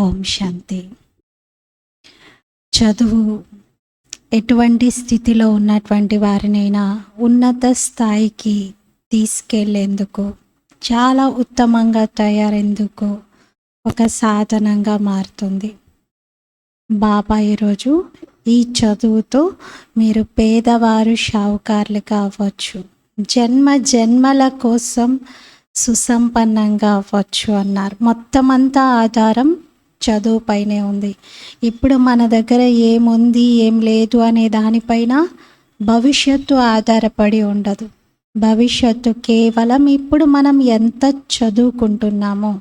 ఓం శాంతి. చదువు ఎటువంటి స్థితిలో ఉన్నటువంటి వారినైనా ఉన్నత స్థాయికి తీసుకెళ్లేందుకు, చాలా ఉత్తమంగా తయారేందుకు ఒక సాధనంగా మారుతుంది. బాబా ఈరోజు ఈ చదువుతో మీరు పేదవారు షావుకారులుగా అవ్వచ్చు, జన్మ జన్మల కోసం సుసంపన్నంగా అవ్వచ్చు అన్నారు. మొత్తం అంతా ఆధారం చదువు పైనే ఉంది. ఇప్పుడు మన దగ్గర ఏముంది ఏం లేదు అనే దానిపైన భవిష్యత్తు ఆధారపడి ఉండదు. భవిష్యత్తు కేవలం ఇప్పుడు మనం ఎంత చదువుకుంటున్నామో,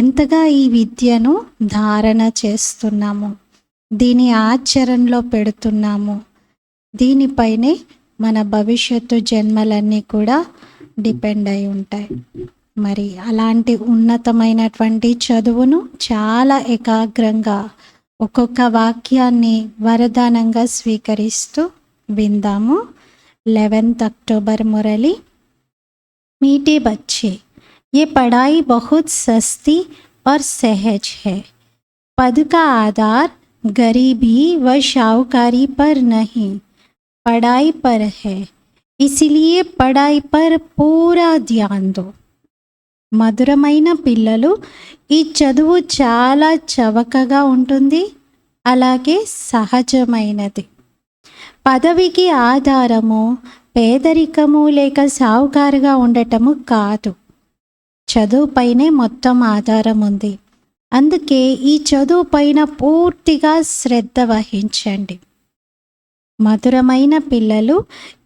ఎంతగా ఈ విద్యను ధారణ చేస్తున్నామో, దీని ఆచరణలో పెడుతున్నాము, దీనిపైనే మన భవిష్యత్తు జన్మలన్నీ కూడా డిపెండ్ అయి ఉంటాయి. మరి అలాంటి ఉన్నతమైనటువంటి చదువును చాలా ఏకాగ్రంగా ఒక్కొక్క వాక్యాన్ని వరదానంగా స్వీకరిస్తూ విందాము. 11 अक्टूबर मुरली। मीठे बच्चे, ये पढ़ाई बहुत सस्ती और सहज है। पद का आधार गरीबी व शाहूकारी पर नहीं, पढ़ाई पर है, इसलिए पढ़ाई पर पूरा ध्यान दो। మధురమైన పిల్లలు, ఈ చదువు చాలా చవకగా ఉంటుంది, అలాగే సహజమైనది. పదవికి ఆధారము పేదరికము లేక సావుకారుగా ఉండటము కాదు. చదువు పైనే మొత్తం ఆధారం ఉంది. అందుకే ఈ చదువు పైన పూర్తిగా శ్రద్ధ వహించండి. మధురమైన పిల్లలు,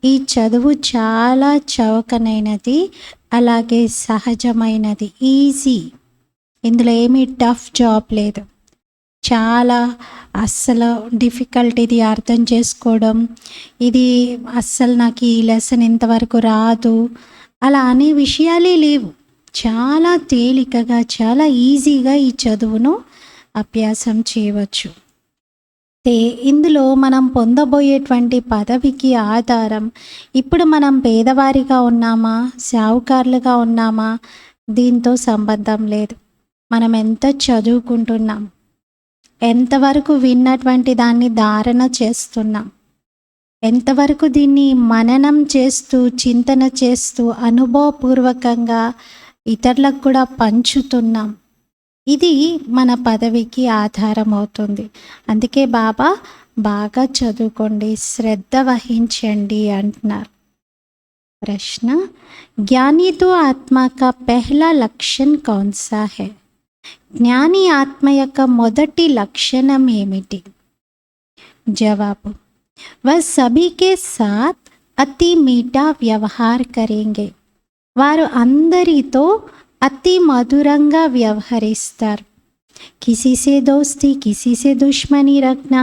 ఈ చదువు చాలా చవకనైనది, అలాగే సహజమైనది, ఈజీ. ఇందులో ఏమీ టఫ్ జాబ్ లేదు. చాలా అస్సలు డిఫికల్ట్ ఇది అర్థం చేసుకోవడం, ఇది అస్సలు నాకు ఈ లెసన్ ఇంతవరకు రాదు అలా అనే విషయాలే లేవు. చాలా తేలికగా, చాలా ఈజీగా ఈ చదువును అభ్యాసం చేయవచ్చు. ఇందులో మనం పొందబోయేటువంటి పదవికి ఆధారం ఇప్పుడు మనం పేదవారిగా ఉన్నామా, సావుకారులుగా ఉన్నామా, దీంతో సంబంధం లేదు. మనం ఎంత చదువుకుంటున్నాం, ఎంతవరకు విన్నటువంటి దాన్ని ధారణ చేస్తున్నాం, ఎంతవరకు దీన్ని మననం చేస్తూ చింతన చేస్తూ అనుభవపూర్వకంగా ఇతరులకు కూడా పంచుతున్నాం, ఇది మన పదవికి ఆధారం అవుతుంది. అందుకే బాబా బాగా చదువుకోండి, శ్రద్ధ వహించండి అంటున్నారు. ప్రశ్న, జ్ఞాని తో ఆత్మ కా పెహ్లా లక్షణ్ కౌన్ సా హై? జ్ఞాని ఆత్మ యొక్క మొదటి లక్షణం ఏమిటి? జవాబు, వహ్ సభీ కే సాత్ అతి మీఠా వ్యవహార్ కరేంగే. వారు అందరితో అతి మధురంగా వ్యవహరిస్తారు. కిసీ సే దోస్తి, కిసీ సే దుష్మనీ రఖనా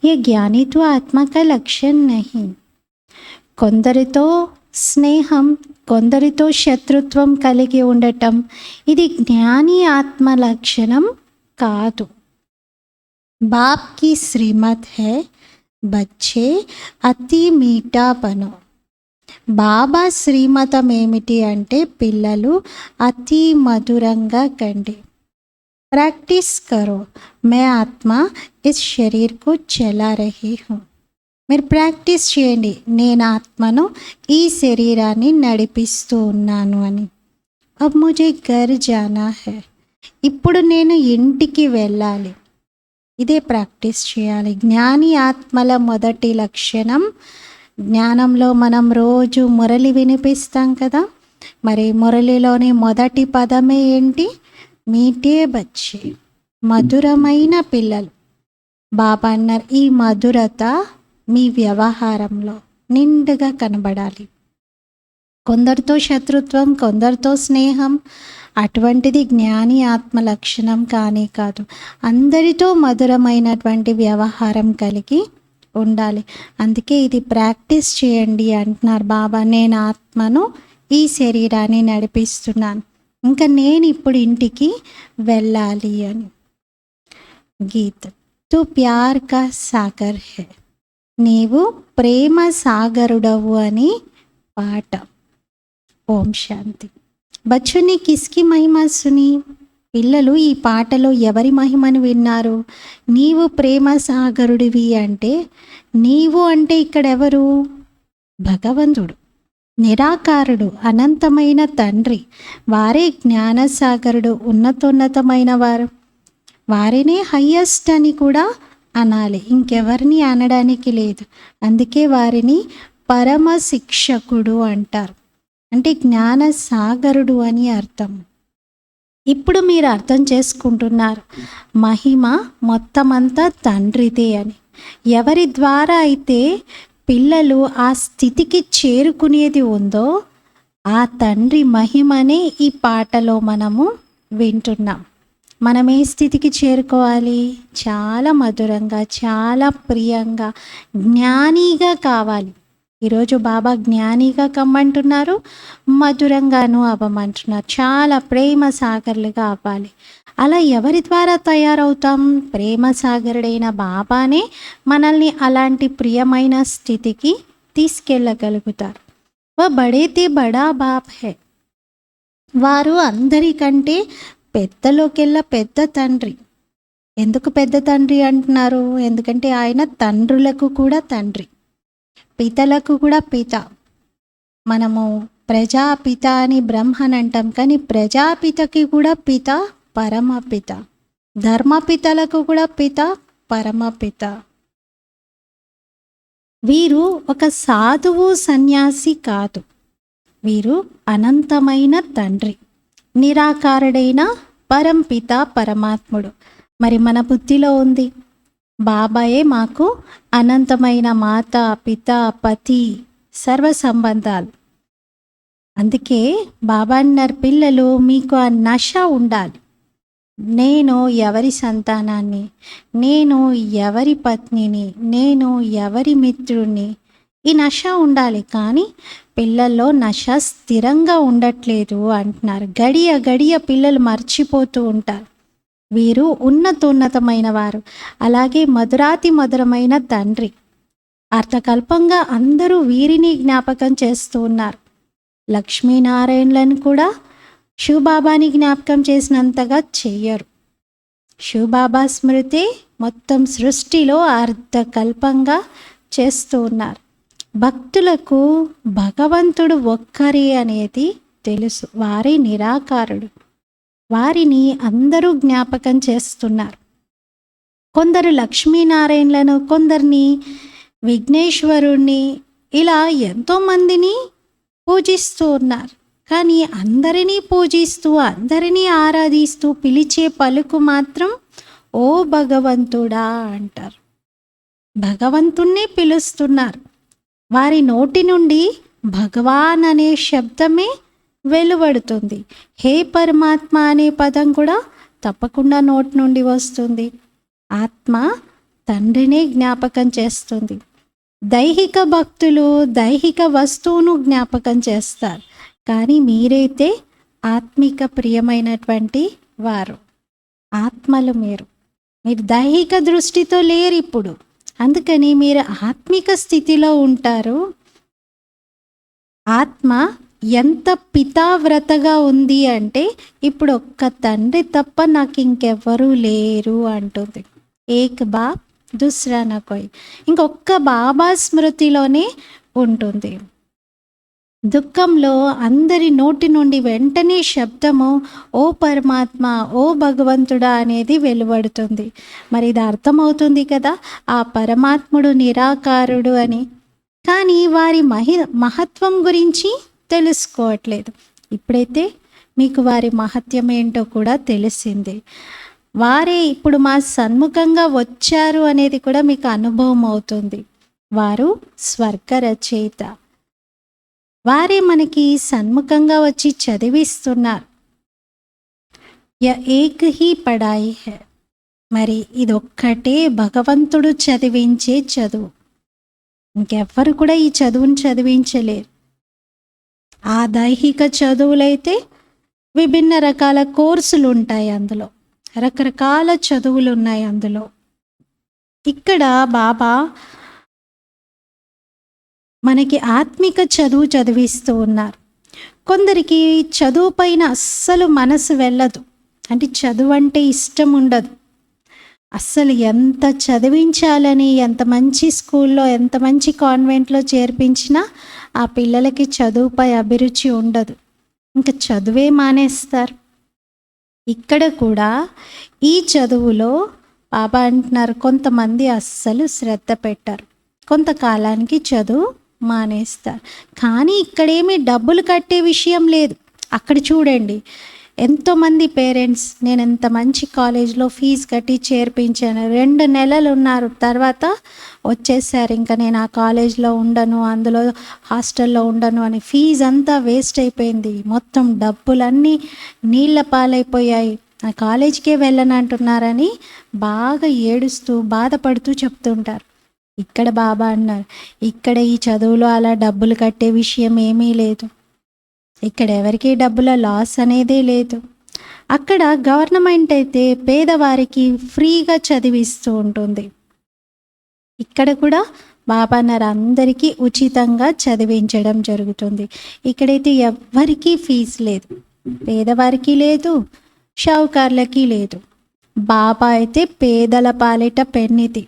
ఏ జ్ఞానిత్వ ఆత్మ కా లక్షణ్ నహీ. కొందరితో స్నేహం, కొందరితో శత్రుత్వం కలిగి ఉండటం ఇది జ్ఞాని ఆత్మ లక్షణం కాదు. బాప్ కి శ్రీమత్ హై, బచ్చే అతి మీఠా బనో. బాబా శ్రీమతం ఏమిటి అంటే పిల్లలు అతి మధురంగా కండి. ప్రాక్టీస్ కరో, మే ఆత్మ ఇస్ శరీర్ కు చలా రహీ హూ. మీరు ప్రాక్టీస్ చేయండి, నేను ఆత్మను ఈ శరీరాన్ని నడిపిస్తూ ఉన్నాను అని. అబ్ ముజే ఘర్ జానా హై, ఇప్పుడు నేను ఇంటికి వెళ్ళాలి. ఇదే ప్రాక్టీస్ చేయాలి. జ్ఞాని ఆత్మల మొదటి లక్షణం, జ్ఞానంలో మనం రోజు మురళి వినిపిస్తాం కదా, మరి మురళిలోని మొదటి పదమే ఏంటి? మీఠే బచ్చే, మధురమైన పిల్లలు. బాబా అన్నారు, ఈ మధురత మీ వ్యవహారంలో నిండుగా కనబడాలి. కొందరితో శత్రుత్వం, కొందరితో స్నేహం, అటువంటిది జ్ఞాని ఆత్మ లక్షణం కానీ కాదు. అందరితో మధురమైనటువంటి వ్యవహారం కలిగి ఉండాలి. అందుకే ఇది ప్రాక్టీస్ చేయండి అంటున్నారు బాబా. నేను ఆత్మను ఈ శరీరాన్ని నడిపిస్తున్నాను, ఇంకా నేను ఇప్పుడు ఇంటికి వెళ్ళాలి అని. గీత్, తు ప్యార్ కా సాగర్ హై, నీవు ప్రేమ సాగరుడవు అని పాట. ఓం శాంతి. బచ్చోని కిస్కి మహిమ సుని? పిల్లలు ఈ పాటలో ఎవరి మహిమను విన్నారు? నీవు ప్రేమ సాగరుడివి అంటే, నీవు అంటే ఇక్కడెవరు? భగవంతుడు, నిరాకారుడు, అనంతమైన తండ్రి. వారే జ్ఞానసాగరుడు, ఉన్నతోన్నతమైన వారు. వారినే హయ్యెస్ట్ అని కూడా అనాలి, ఇంకెవరిని అనడానికి లేదు. అందుకే వారిని పరమ శిక్షకుడు అంటారు. అంటే జ్ఞాన సాగరుడు అని అర్థం. ఇప్పుడు మీరు అర్థం చేసుకుంటున్నారు, మహిమ మొత్తమంతా తండ్రిదే అని. ఎవరి ద్వారా అయితే పిల్లలు ఆ స్థితికి చేరుకునేది ఉందో, ఆ తండ్రి మహిమనే ఈ పాటలో మనము వింటున్నాం. మనం ఏ స్థితికి చేరుకోవాలి? చాలా మధురంగా, చాలా ప్రియంగా, జ్ఞానిగా కావాలి. ఈరోజు బాబా జ్ఞానిగా కమ్మంటున్నారు, మధురంగాను అవ్వమంటున్నారు. చాలా ప్రేమ సాగర్లుగా అవ్వాలి. అలా ఎవరి ద్వారా తయారవుతాం? ప్రేమ సాగరుడైన బాబానే మనల్ని అలాంటి ప్రియమైన స్థితికి తీసుకెళ్ళగలుగుతారు. బడేతే బడా బాప్ హే. వారు అందరికంటే పెద్దలోకెల్లా పెద్ద తండ్రి. ఎందుకు పెద్ద తండ్రి అంటున్నారు? ఎందుకంటే ఆయన తండ్రులకు కూడా తండ్రి, పితలకు కూడా పిత. మనము ప్రజాపిత అని బ్రహ్మన్ అంటాం, కానీ ప్రజాపితకి కూడా పిత పరమపిత. ధర్మపితలకు కూడా పిత పరమపిత. వీరు ఒక సాధువు సన్యాసి కాదు, వీరు అనంతమైన తండ్రి, నిరాకారుడైన పరంపిత పరమాత్ముడు. మరి మన బుద్ధిలో ఉంది, బాబాయే మాకు అనంతమైన మాత, పిత, పతి, సర్వ సంబంధాలు. అందుకే బాబా అన్నారు, పిల్లలు మీకు ఆ నష ఉండాలి. నేను ఎవరి సంతానాన్ని, నేను ఎవరి పత్నిని, నేను ఎవరి మిత్రుడిని, ఈ నష ఉండాలి. కానీ పిల్లల్లో నష స్థిరంగా ఉండట్లేదు అంటున్నారు. గడియ గడియ పిల్లలు మర్చిపోతూ ఉంటారు. వీరు ఉన్నతోన్నతమైన వారు, అలాగే మధురాతి మధురమైన తండ్రి. అర్థకల్పంగా అందరూ వీరిని జ్ఞాపకం చేస్తూ ఉన్నారు. లక్ష్మీనారాయణలను కూడా శివబాబాని జ్ఞాపకం చేసినంతగా చెయ్యరు. శివబాబా స్మృతి మొత్తం సృష్టిలో అర్థకల్పంగా చేస్తూ ఉన్నారు. భక్తులకు భగవంతుడు ఒక్కరే అనేది తెలుసు, వారే నిరాకారుడు. వారిని అందరూ జ్ఞాపకం చేస్తున్నారు. కొందరు లక్ష్మీనారాయణలను, కొందరిని విఘ్నేశ్వరుణ్ణి, ఇలా ఎంతోమందిని పూజిస్తూ ఉన్నారు. కానీ అందరినీ పూజిస్తూ, అందరినీ ఆరాధిస్తూ పిలిచే పలుకు మాత్రం ఓ భగవంతుడా అంటారు. భగవంతుణ్ణి పిలుస్తున్నారు. వారి నోటి నుండి భగవాన్ అనే శబ్దమే వెలువడుతుంది. హే పరమాత్మ అనే పదం కూడా తప్పకుండా నోటి నుండి వస్తుంది. ఆత్మ తండ్రినే జ్ఞాపకం చేస్తుంది. దైహిక భక్తులు దైహిక వస్తువును జ్ఞాపకం చేస్తారు, కానీ మీరైతే ఆత్మిక ప్రియమైనటువంటి వారు, ఆత్మలు. మీరు దైహిక దృష్టితో లేరు ఇప్పుడు. అందుకని మీరు ఆత్మిక స్థితిలో ఉంటారు. ఆత్మ ఎంత పితావ్రతగా ఉంది అంటే, ఇప్పుడు ఒక్క తండ్రి తప్ప నాకు ఇంకెవ్వరూ లేరు అంటుంది. ఏక్ బాప్ దుస్రా నా కోయ్. ఇంకొక్క బాబా స్మృతిలోనే ఉంటుంది. దుఃఖంలో అందరి నోటి నుండి వెంటనే శబ్దము ఓ పరమాత్మ, ఓ భగవంతుడా అనేది వెలువడుతుంది. మరి ఇది అర్థమవుతుంది కదా, ఆ పరమాత్ముడు నిరాకారుడు అని. కానీ వారి మహత్వం గురించి తెలుసుకోవట్లేదు. ఇప్పుడైతే మీకు వారి మహత్యం ఏంటో కూడా తెలిసింది. వారే ఇప్పుడు మా సన్ముఖంగా వచ్చారు అనేది కూడా మీకు అనుభవం అవుతుంది. వారు స్వర్గ రచయిత. వారే మనకి సన్ముఖంగా వచ్చి చదివిస్తున్నారు. ఏక్ హీ పడాయి హై. మరి ఇదొక్కటే భగవంతుడు చదివించే చదువు. ఇంకెవ్వరు కూడా ఈ చదువును చదివించలేరు. ఆ దైహిక చదువులైతే విభిన్న రకాల కోర్సులు ఉంటాయి, అందులో రకరకాల చదువులు ఉన్నాయి అందులో. ఇక్కడ బాబా మనకి ఆత్మిక చదువు చదివిస్తూ ఉన్నారు. కొందరికి చదువు పైన అస్సలు మనసు వెళ్ళదు. అంటే చదువు అంటే ఇష్టం ఉండదు. అస్సలు ఎంత చదివించాలని, ఎంత మంచి స్కూల్లో, ఎంత మంచి కాన్వెంట్లో చేర్పించినా ఆ పిల్లలకి చదువుపై అభిరుచి ఉండదు. ఇంకా చదువే మానేస్తారు. ఇక్కడ కూడా ఈ చదువులో బాబా అంటున్నారు, కొంతమంది అస్సలు శ్రద్ధ పెట్టరు, కొంతకాలానికి చదువు మానేస్తారు. కానీ ఇక్కడేమీ డబ్బులు కట్టే విషయం లేదు. అక్కడ చూడండి, ఎంతోమంది పేరెంట్స్ నేను ఎంత మంచి కాలేజ్లో ఫీజు కట్టి చేర్పించాను, 2 నెలలు ఉన్నారు, తర్వాత వచ్చేసారు, ఇంకా నేను ఆ కాలేజ్లో ఉండను, అందులో హాస్టల్లో ఉండను అని ఫీజు అంతా వేస్ట్ అయిపోయింది, మొత్తం డబ్బులన్నీ నీళ్ళ పాలైపోయాయి, ఆ కాలేజీకే వెళ్ళనంటున్నారని బాగా ఏడుస్తూ బాధపడుతూ చెప్తుంటారు. ఇక్కడ బాబా అన్నారు, ఇక్కడ ఈ చదువులో అలా డబ్బులు కట్టే విషయం ఏమీ లేదు, ఇక్కడ ఎవరికి డబ్బుల లాస్ అనేదే లేదు. అక్కడ గవర్నమెంట్ అయితే పేదవారికి ఫ్రీగా చదివిస్తూ ఉంటుంది. ఇక్కడ కూడా బాబా అన్నారు, అందరికీ ఉచితంగా చదివించడం జరుగుతుంది. ఇక్కడైతే ఎవ్వరికీ ఫీజు లేదు, పేదవారికి లేదు, షావుకార్లకి లేదు. బాబా అయితే పేదల పాలిట పెన్నిధి,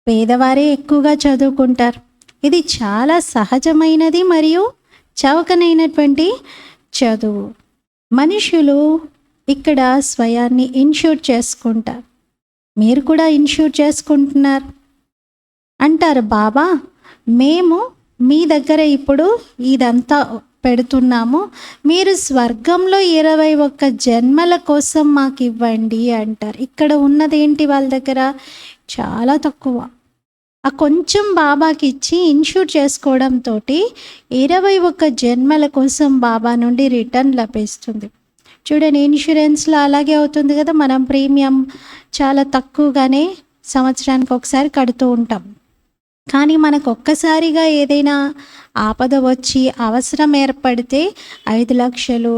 పేదవారే ఎక్కువగా చదువుకుంటారు. ఇది చాలా సహజమైనది మరియు చౌకనైనటువంటి చదువు. మనుషులు ఇక్కడ స్వయాన్ని ఇన్ష్యూర్ చేసుకుంటారు. మీరు కూడా ఇన్ష్యూర్ చేసుకుంటున్నారు. అంటారు, బాబా మేము మీ దగ్గర ఇప్పుడు ఇదంతా పెడుతున్నాము, మీరు స్వర్గంలో 21 జన్మల కోసం మాకు ఇవ్వండి అంటారు. ఇక్కడ ఉన్నదేంటి వాళ్ళ దగ్గర? చాలా తక్కువ. ఆ కొంచెం బాబాకి ఇచ్చి ఇన్ష్యూర్ చేసుకోవడంతో 21 జన్మల కోసం బాబా నుండి రిటర్న్ లభిస్తుంది. చూడండి, ఇన్సూరెన్స్లో అలాగే అవుతుంది కదా, మనం ప్రీమియం చాలా తక్కువగానే సంవత్సరానికి ఒకసారి కడుతూ ఉంటాం. కానీ మనకు ఒక్కసారిగా ఏదైనా ఆపద వచ్చి అవసరం ఏర్పడితే 5 లక్షలు,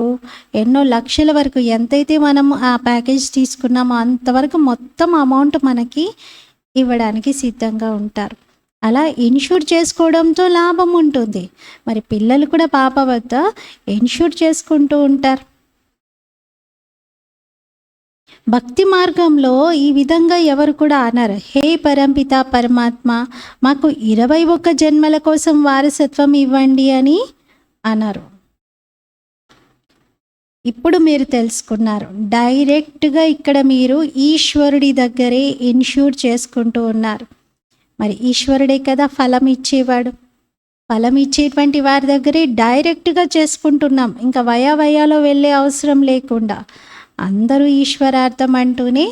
ఎన్నో లక్షల వరకు, ఎంతైతే మనం ఆ ప్యాకేజ్ తీసుకున్నామో అంతవరకు మొత్తం అమౌంట్ మనకి ఇవ్వడానికి సిద్ధంగా ఉంటారు. అలా ఇన్ష్యూర్ చేసుకోవడంతో లాభం ఉంటుంది. మరి పిల్లలు కూడా పాప వద్ద ఇన్ష్యూర్ చేసుకుంటూ ఉంటారు. భక్తి మార్గంలో ఈ విధంగా ఎవరు కూడా అనరు, హే పరంపిత పరమాత్మ మాకు 21 జన్మల కోసం వారసత్వం ఇవ్వండి అని అనరు. ఇప్పుడు మీరు తెలుసుకున్నారు, డైరెక్ట్గా ఇక్కడ మీరు ఈశ్వరుడి దగ్గరే ఇన్ష్యూర్ చేసుకుంటూ ఉన్నారు. మరి ఈశ్వరుడే కదా ఫలం ఇచ్చేవాడు. ఫలం ఇచ్చేటువంటి వారి దగ్గరే డైరెక్ట్గా చేసుకుంటున్నాం, ఇంకా వయాలో వెళ్ళే అవసరం లేకుండా. అందరూ ఈశ్వరార్థం అంటూనే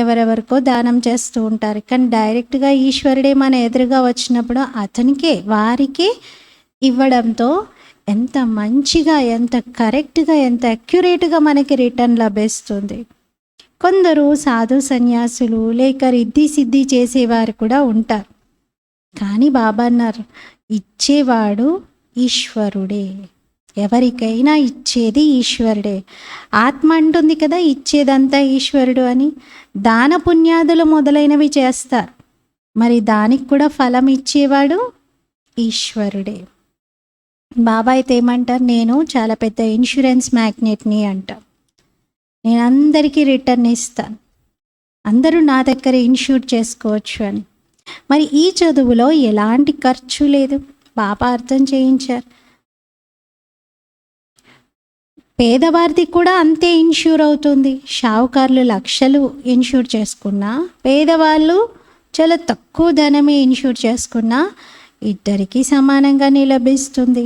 ఎవరెవరికో దానం చేస్తూ ఉంటారు. కానీ డైరెక్ట్గా ఈశ్వరుడే మన ఎదురుగా వచ్చినప్పుడు అతనికే, వారికే ఇవ్వడంతో ఎంత మంచిగా, ఎంత కరెక్ట్గా, ఎంత అక్యురేట్గా మనకి రిటర్న్ లభిస్తుంది. కొందరు సాధు సన్యాసులు లేక రిద్ధి సిద్ధి చేసేవారు కూడా ఉంటారు. కానీ బాబా అన్నారు, ఇచ్చేవాడు ఈశ్వరుడే, ఎవరికైనా ఇచ్చేది ఈశ్వరుడే. ఆత్మ అంటుంది కదా ఇచ్చేదంతా ఈశ్వరుడు అని. దాన పుణ్యాదులు మొదలైనవి చేస్తారు, మరి దానికి కూడా ఫలం ఇచ్చేవాడు ఈశ్వరుడే. బాబా అయితే ఏమంటారు, నేను చాలా పెద్ద ఇన్సూరెన్స్ మ్యాగ్నెట్ని అంట, నేను అందరికీ రిటర్న్ ఇస్తాను, అందరూ నా దగ్గర ఇన్ష్యూర్ చేసుకోవచ్చు అని. మరి ఈ చదువులో ఎలాంటి ఖర్చు లేదు, బాబా అర్థం చేయించారు. పేదవారిది కూడా అంతే ఇన్ష్యూర్ అవుతుంది. షావుకారులు లక్షలు ఇన్ష్యూర్ చేసుకున్నా, పేదవాళ్ళు చాలా తక్కువ ధనమే ఇన్ష్యూర్ చేసుకున్నా ఇద్దరికీ సమానంగానే లభిస్తుంది.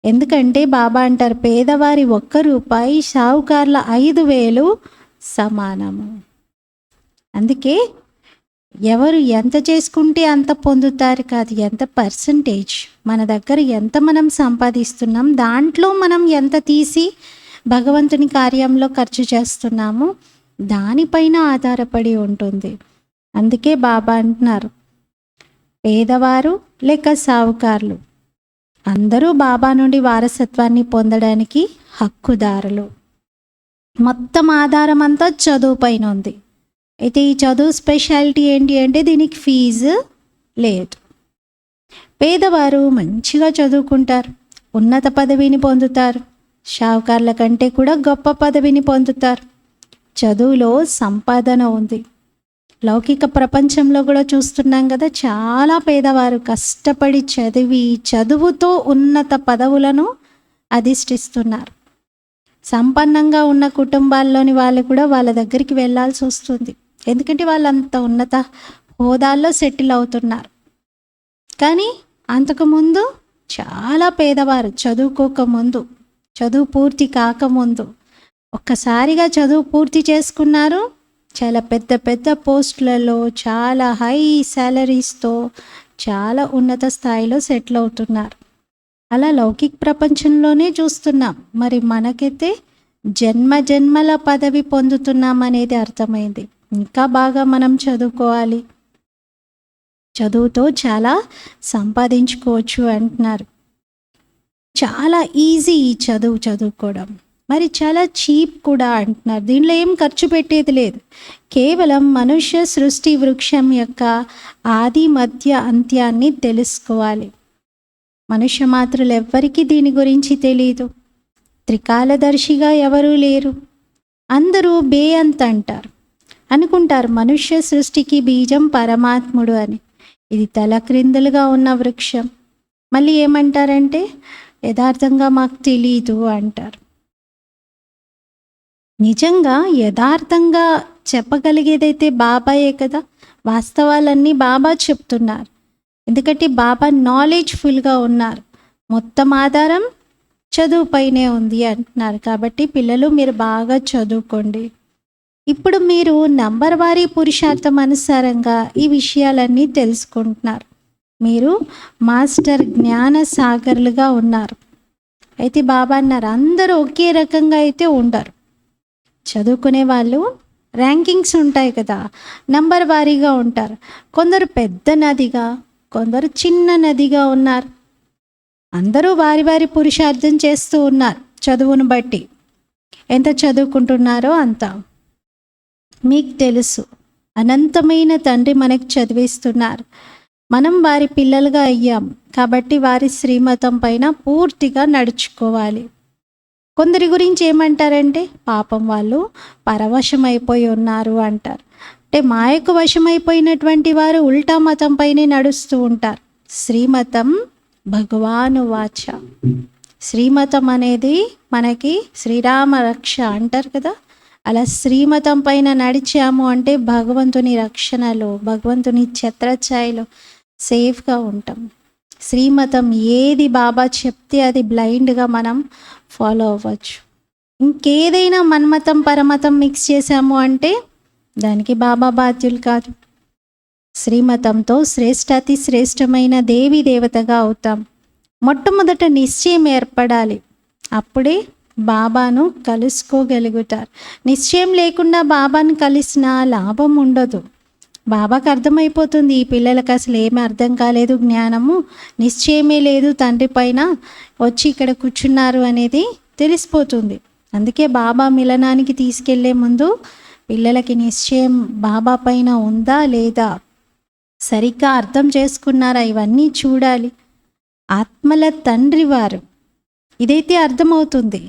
ఎందుకంటే బాబా అంటారు, పేదవారి 1 రూపాయి షావుకారుల 5,000 సమానము. అందుకే ఎవరు ఎంత చేసుకుంటే అంత పొందుతారు కాదు, ఎంత పర్సంటేజ్ మన దగ్గర ఎంత మనం సంపాదిస్తున్నాం, దాంట్లో మనం ఎంత తీసి భగవంతుని కార్యంలో ఖర్చు చేస్తున్నాము, దానిపైన ఆధారపడి ఉంటుంది. అందుకే బాబా అంటున్నారు, పేదవారు లేక సావుకారులు అందరూ బాబా నుండి వారసత్వాన్ని పొందడానికి హక్కుదారులు. మొత్తం ఆధారం అంతా చదువు పైన ఉంది. అయితే ఈ చదువు స్పెషాలిటీ ఏంటి అంటే దీనికి ఫీజు లేదు. పేదవారు మంచిగా చదువుకుంటారు, ఉన్నత పదవిని పొందుతారు, షావుకార్ల కంటే కూడా గొప్ప పదవిని పొందుతారు. చదువులో సంపాదన ఉంది. లౌకిక ప్రపంచంలో కూడా చూస్తున్నాం కదా, చాలా పేదవారు కష్టపడి చదివి చదువుతో ఉన్నత పదవులను అధిష్ఠిస్తున్నారు. సంపన్నంగా ఉన్న కుటుంబాల్లోని వాళ్ళు కూడా వాళ్ళ దగ్గరికి వెళ్ళాల్సి వస్తుంది, ఎందుకంటే వాళ్ళు అంత ఉన్నత హోదాల్లో సెటిల్ అవుతున్నారు. కానీ అంతకుముందు చాలా పేదవారు చదువుకోకముందు, చదువు పూర్తి కాకముందు ఒక్కసారిగా చదువు పూర్తి చేసుకున్నారు, చాలా పెద్ద పెద్ద పోస్టులలో చాలా హై శాలరీస్తో చాలా ఉన్నత స్థాయిలో సెటిల్ అవుతున్నారు. అలా లౌకిక ప్రపంచంలోనే చూస్తున్నాం. మరి మనకైతే జన్మ జన్మల పదవి పొందుతున్నాం అనేది అర్థమైంది. ఇంకా బాగా మనం చదువుకోవాలి, చదువుతో చాలా సంపాదించుకోవచ్చు అంటున్నారు. చాలా ఈజీ ఈ చదువుకోవడం, మరి చాలా చీప్ కూడా అంటున్నారు. దీనిలో ఏం ఖర్చు పెట్టేది లేదు, కేవలం మనుష్య సృష్టి వృక్షం యొక్క ఆది మధ్య అంత్యాన్ని తెలుసుకోవాలి. మనుష్య మాత్రులు ఎవ్వరికీ దీని గురించి తెలియదు. త్రికాలదర్శిగా ఎవరూ లేరు. అందరూ బేఅంత్ అంటారు, అనుకుంటారు మనుష్య సృష్టికి బీజం పరమాత్ముడు అని. ఇది తలక్రిందులుగా ఉన్న వృక్షం. మళ్ళీ ఏమంటారంటే యథార్థంగా మాకు తెలీదు అంటారు. నిజంగా యథార్థంగా చెప్పగలిగేదైతే బాబాయే కదా. వాస్తవాలన్నీ బాబా చెప్తున్నారు, ఎందుకంటే బాబా నాలెడ్జ్ఫుల్గా ఉన్నారు. మొత్తం ఆధారం చదువుపైనే ఉంది అంటున్నారు. కాబట్టి పిల్లలు మీరు బాగా చదువుకోండి. ఇప్పుడు మీరు నంబర్ వారీ పురుషార్థం అనుసారంగా ఈ విషయాలన్నీ తెలుసుకుంటున్నారు. మీరు మాస్టర్ జ్ఞాన సాగర్లుగా ఉన్నారు. అయితే బాబా అన్నారు అందరూ ఒకే రకంగా అయితే ఉండరు. చదువుకునే వాళ్ళు ర్యాంకింగ్స్ ఉంటాయి కదా, నంబర్ వారీగా ఉంటారు. కొందరు పెద్ద నదిగా, కొందరు చిన్న నదిగా ఉన్నారు. అందరూ వారి వారి పురుషార్థం చేస్తూ ఉన్నారు. చదువును బట్టి ఎంత చదువుకుంటున్నారో అంత మీకు తెలుసు. అనంతమైన తండ్రి మనకు చదివిస్తున్నారు. మనం వారి పిల్లలుగా అయ్యాం కాబట్టి వారి శ్రీమతం పైన పూర్తిగా నడుచుకోవాలి. కొందరి గురించి ఏమంటారంటే పాపం వాళ్ళు పరవశమైపోయి ఉన్నారు అంటారు. అంటే మాయకు వశమైపోయినటువంటి వారు ఉల్టా మతం పైనే నడుస్తూ ఉంటారు. శ్రీమతం భగవాను వాచ. శ్రీమతం అనేది మనకి శ్రీరామ రక్ష అంటారు కదా. అలా శ్రీమతం పైన నడిచాము అంటే భగవంతుని రక్షణలో, భగవంతుని ఛత్రఛాయలో సేఫ్గా ఉంటాం. శ్రీమతం ఏది బాబా చెప్తే అది బ్లైండ్గా మనం ఫాలో అవ్వచ్చు. ఇంకేదైనా మన్మతం పరమతం మిక్స్ చేశాము అంటే దానికి బాబా బాధ్యులు కాదు. శ్రీమతంతో శ్రేష్టాతి శ్రేష్టమైన దేవీ దేవతగా అవుతాం. మొట్టమొదట నిశ్చయం ఏర్పడాలి, అప్పుడే బాబాను కలుసుకోగలుగుతారు. నిశ్చయం లేకుండా బాబాను కలిసిన లాభం ఉండదు. బాబాకు అర్థమైపోతుంది ఈ పిల్లలకు అసలు ఏమీ అర్థం కాలేదు, జ్ఞానము నిశ్చయమే లేదు తండ్రి పైన, వచ్చి ఇక్కడ కూర్చున్నారు అనేది తెలిసిపోతుంది. అందుకే బాబా మిలనానికి తీసుకెళ్లే ముందు పిల్లలకి నిశ్చయం బాబా పైన ఉందా లేదా, సరిగ్గా అర్థం చేసుకున్నారా, ఇవన్నీ చూడాలి. ఆత్మల తండ్రి వారు, ఇదైతే అర్థమవుతుంది.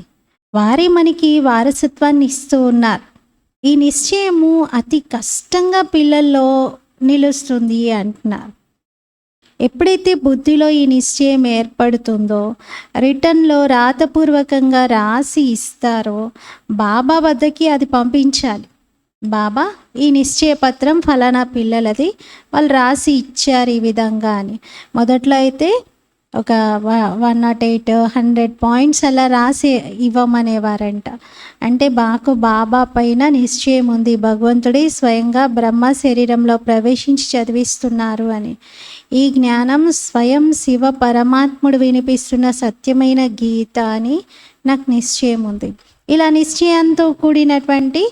వారే మనకి వారసత్వాన్ని ఇస్తూ ఉన్నారు. ఈ నిశ్చయము అతి కష్టంగా పిల్లల్లో నిలుస్తుంది అంటున్నారు. ఎప్పుడైతే బుద్ధిలో ఈ నిశ్చయం ఏర్పడుతుందో, రిటర్న్లో రాతపూర్వకంగా రాసి ఇస్తారో బాబా వద్దకి అది పంపించాలి. బాబా ఈ నిశ్చయ పత్రం ఫలానా పిల్లలది, వాళ్ళు రాసి ఇచ్చారు ఈ విధంగా అని. మొదట్లో అయితే ఒక 108, 100 పాయింట్స్ అలా రాసి ఇవ్వమనేవారంట. అంటే మాకు బాబా పైన నిశ్చయం ఉంది, భగవంతుడి స్వయంగా బ్రహ్మ శరీరంలో ప్రవేశించి చదివిస్తున్నారు అని. ఈ జ్ఞానం స్వయం శివ పరమాత్ముడు వినిపిస్తున్న సత్యమైన గీత అని నాకు నిశ్చయం ఉంది. ఇలా నిశ్చయంతో కూడినటువంటి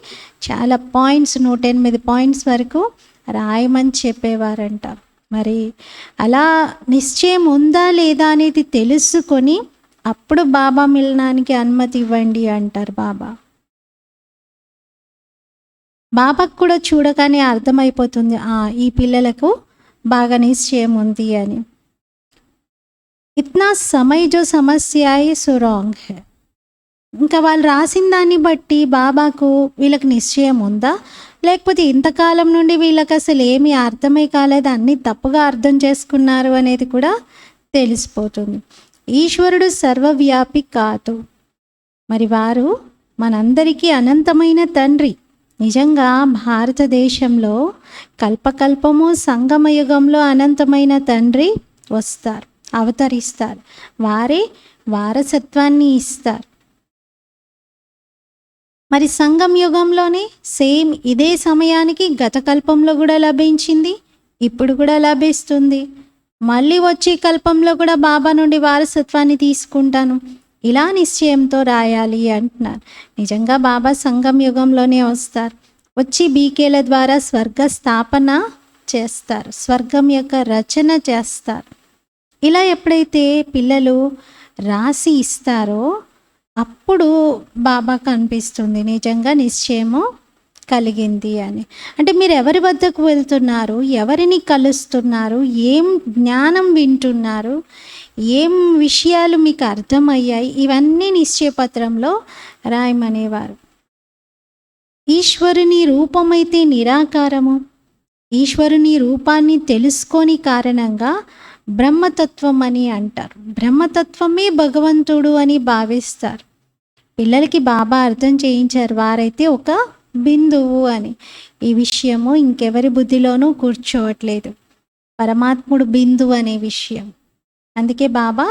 చాలా పాయింట్స్, 108 పాయింట్స్ వరకు రాయమని చెప్పేవారంట. మరి అలా నిశ్చయం ఉందా లేదా అనేది తెలుసుకొని అప్పుడు బాబా మిలనానికి అనుమతి ఇవ్వండి అంటారు బాబా. బాబాకు కూడా చూడగానే అర్థమైపోతుంది ఈ పిల్లలకు బాగా నిశ్చయం ఉంది అని. ఇత్నా సమయ జో సమస్య హై సో రాంగ్ హై. ఇంకా వాళ్ళు రాసిన దాన్ని బట్టి బాబాకు వీళ్ళకి నిశ్చయం ఉందా, లేకపోతే ఇంతకాలం నుండి వీళ్ళకి అసలు ఏమీ అర్థమే కాలేదు, అన్నీ తప్పుగా అర్థం చేసుకున్నారు అనేది కూడా తెలిసిపోతుంది. ఈశ్వరుడు సర్వవ్యాపి కాదు, మరి వారు మనందరికీ అనంతమైన తండ్రి. నిజంగా భారతదేశంలో కల్పకల్పము సంగమయుగంలో అనంతమైన తండ్రి వస్తారు, అవతరిస్తారు, వారే వారసత్వాన్ని ఇస్తారు. మరి సంగం యుగంలోనే సేమ్ ఇదే సమయానికి గత కల్పంలో కూడా లభించింది, ఇప్పుడు కూడా లభిస్తుంది. మళ్ళీ వచ్చే కల్పంలో కూడా బాబా నుండి వారసత్వాన్ని తీసుకుంటాను, ఇలా నిశ్చయంతో రాయాలి అంటున్నారు. నిజంగా బాబా సంగం యుగంలోనే వస్తారు, వచ్చి బీకేల ద్వారా స్వర్గ స్థాపన చేస్తారు, స్వర్గం యొక్క రచన చేస్తారు. ఇలా ఎప్పుడైతే పిల్లలు రాసి ఇస్తారో అప్పుడు బాబాకు అనిపిస్తుంది నిజంగా నిశ్చయము కలిగింది అని. అంటే మీరు ఎవరి వద్దకు వెళ్తున్నారు, ఎవరిని కలుస్తున్నారు, ఏం జ్ఞానం వింటున్నారు, ఏం విషయాలు మీకు అర్థమయ్యాయి, ఇవన్నీ నిశ్చయపత్రంలో రాయమనేవారు. ఈశ్వరుని రూపమైతే నిరాకారము, ఈశ్వరుని రూపాన్ని తెలుసుకోని కారణంగా బ్రహ్మతత్వం అని అంటారు. బ్రహ్మతత్వమే భగవంతుడు అని భావిస్తారు. పిల్లలకి బాబా అర్థం చేయించారు, వారైతే ఒక బిందువు అని. ఈ విషయము ఇంకెవరి బుద్ధిలోనూ కూర్చోవట్లేదు, పరమాత్ముడు బిందువు అనే విషయం. అందుకే బాబా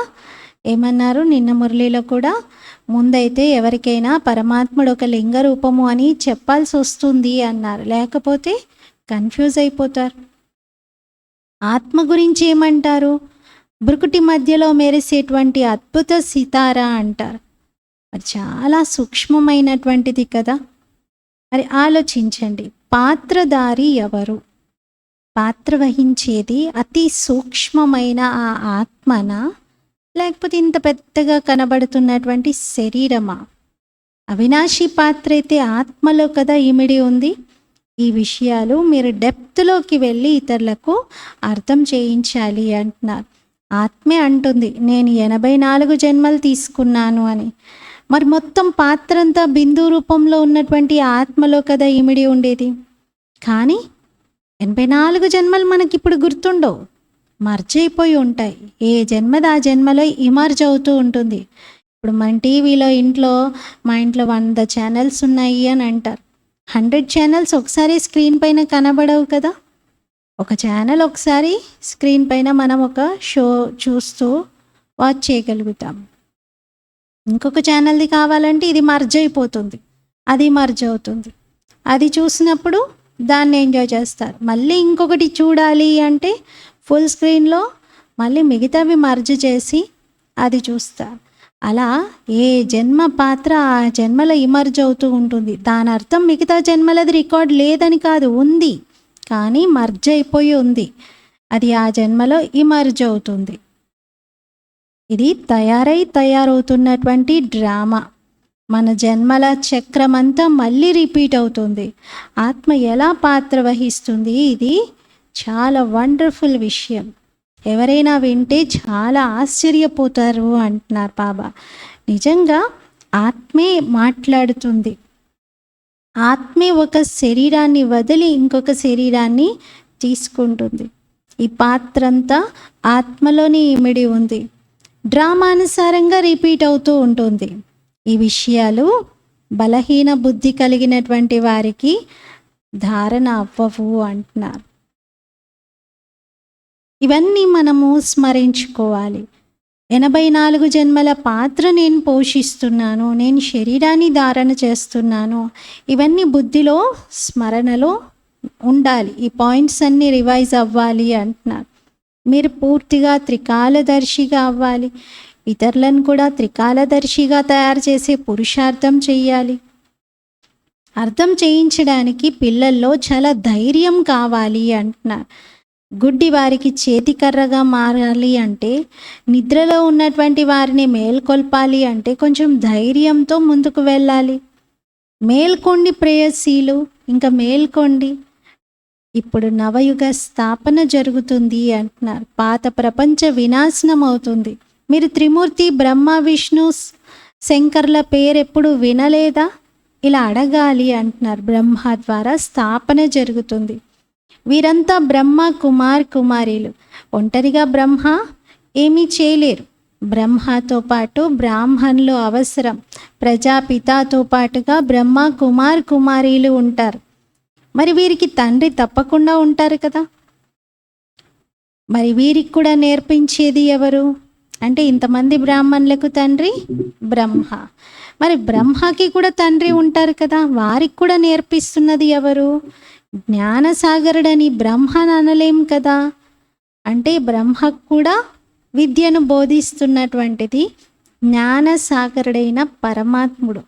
ఏమన్నారు నిన్న మురళిలో కూడా, ముందైతే ఎవరికైనా పరమాత్ముడు ఒక లింగ రూపము అని చెప్పాల్సి వస్తుంది అన్నారు, లేకపోతే కన్ఫ్యూజ్ అయిపోతారు. ఆత్మ గురించి ఏమంటారు, బ్రుకుటి మధ్యలో మెరిసేటువంటి అద్భుత సితారా అంటారు. మరి చాలా సూక్ష్మమైనటువంటిది కదా. మరి ఆలోచించండి, పాత్రధారి ఎవరు, పాత్ర వహించేది అతి సూక్ష్మమైన ఆ ఆత్మనా, లేకపోతే ఇంత పెద్దగా కనబడుతున్నటువంటి శరీరమా? అవినాశి పాత్ర అయితే ఆత్మలో కదా ఇమిడి ఉంది. ఈ విషయాలు మీరు డెప్త్లోకి వెళ్ళి ఇతరులకు అర్థం చేయించాలి అంటున్నారు. ఆత్మే అంటుంది నేను 84 జన్మలు తీసుకున్నాను అని. మరి మొత్తం పాత్ర అంతా బిందు రూపంలో ఉన్నటువంటి ఆత్మలో కదా ఇమిడి ఉండేది. కానీ 84 జన్మలు మనకిప్పుడు గుర్తుండవు, మర్జ్ అయిపోయి ఉంటాయి. ఏ జన్మది ఆ జన్మలో ఇమర్జ్ అవుతూ ఉంటుంది. ఇప్పుడు మన టీవీలో మా ఇంట్లో 100 ఛానల్స్ ఉన్నాయి అని అంటారు. 100 ఛానల్స్ ఒకసారి స్క్రీన్ పైన కనబడవు కదా. ఒక ఛానల్ ఒకసారి స్క్రీన్ పైన మనం ఒక షో చూస్తూ వాచ్ చేయగలుగుతాం. ఇంకొక ఛానల్ది కావాలంటే ఇది మర్జ్ అయిపోతుంది, అది మర్జ్ అవుతుంది. అది చూసినప్పుడు దాన్ని ఎంజాయ్ చేస్తారు. మళ్ళీ ఇంకొకటి చూడాలి అంటే ఫుల్ స్క్రీన్లో మళ్ళీ మిగతావి మర్జ్ చేసి అది చూస్తారు. అలా ఏ జన్మ పాత్ర ఆ జన్మలో ఇమర్జ్ అవుతూ ఉంటుంది. దాని అర్థం మిగతా జన్మలది రికార్డ్ లేదని కాదు, ఉంది, కానీ మర్జ్ అయిపోయి ఉంది. అది ఆ జన్మలో ఇమర్జ్ అవుతుంది. ఇది తయారవుతున్నటువంటి డ్రామా. మన జన్మల చక్రమంతా మళ్ళీ రిపీట్ అవుతుంది. ఆత్మ ఎలా పాత్ర వహిస్తుంది, ఇది చాలా వండర్ఫుల్ విషయం. ఎవరైనా వింటే చాలా ఆశ్చర్యపోతారు అంటున్నారు బాబా. నిజంగా ఆత్మే మాట్లాడుతుంది. ఆత్మే ఒక శరీరాన్ని వదిలి ఇంకొక శరీరాన్ని తీసుకుంటుంది. ఈ పాత్ర అంతా ఆత్మలోని ఇమిడి ఉంది. డ్రామానుసారంగా రిపీట్ అవుతూ ఉంటుంది. ఈ విషయాలు బలహీన బుద్ధి కలిగినటువంటి వారికి ధారణ అవ్వవు అంటున్నారు. ఇవన్నీ మనము స్మరించుకోవాలి. 84 జన్మల పాత్ర నేను పోషిస్తున్నాను, నేను శరీరాన్ని ధారణ చేస్తున్నాను. ఇవన్నీ బుద్ధిలో స్మరణలో ఉండాలి. ఈ పాయింట్స్ అన్నీ రివైజ్ అవ్వాలి అంటున్నారు. మీరు పూర్తిగా త్రికాలదర్శిగా అవ్వాలి. ఇతరులను కూడా త్రికాలదర్శిగా తయారు చేసే పురుషార్థం చెయ్యాలి. అర్థం చేయించడానికి పిల్లల్లో చాలా ధైర్యం కావాలి అంటున్నారు. గుడ్డి వారికి చేతికర్రగా మారాలి అంటే, నిద్రలో ఉన్నటువంటి వారిని మేల్కొల్పాలి అంటే కొంచెం ధైర్యంతో ముందుకు వెళ్ళాలి. మేల్కొండి ప్రేయసీలు, ఇంకా మేల్కొండి. ఇప్పుడు నవయుగ స్థాపన జరుగుతుంది అంటున్నారు. పాత ప్రపంచ వినాశనం అవుతుంది. మీరు త్రిమూర్తి బ్రహ్మ విష్ణు శంకర్ల పేరు ఎప్పుడు వినలేదా? ఇలా అడగాలి అంటున్నారు. బ్రహ్మ ద్వారా స్థాపన జరుగుతుంది. వీరంతా బ్రహ్మ కుమారీలు. ఒంటరిగా బ్రహ్మ ఏమీ చేయలేరు. బ్రహ్మతో పాటు బ్రాహ్మణులు అవసరం. ప్రజాపితతో పాటుగా బ్రహ్మ కుమారీలు ఉంటారు. మరి వీరికి తండ్రి తప్పకుండా ఉంటారు కదా. మరి వీరికి కూడా నేర్పించేది ఎవరు అంటే, ఇంతమంది బ్రాహ్మణులకు తండ్రి బ్రహ్మ. మరి బ్రహ్మకి కూడా తండ్రి ఉంటారు కదా, వారికి కూడా నేర్పిస్తున్నది ఎవరు? జ్ఞానసాగరుడని బ్రహ్మను అనలేం కదా. అంటే బ్రహ్మకు కూడా విద్యను బోధిస్తున్నటువంటిది జ్ఞానసాగరుడైన పరమాత్ముడు.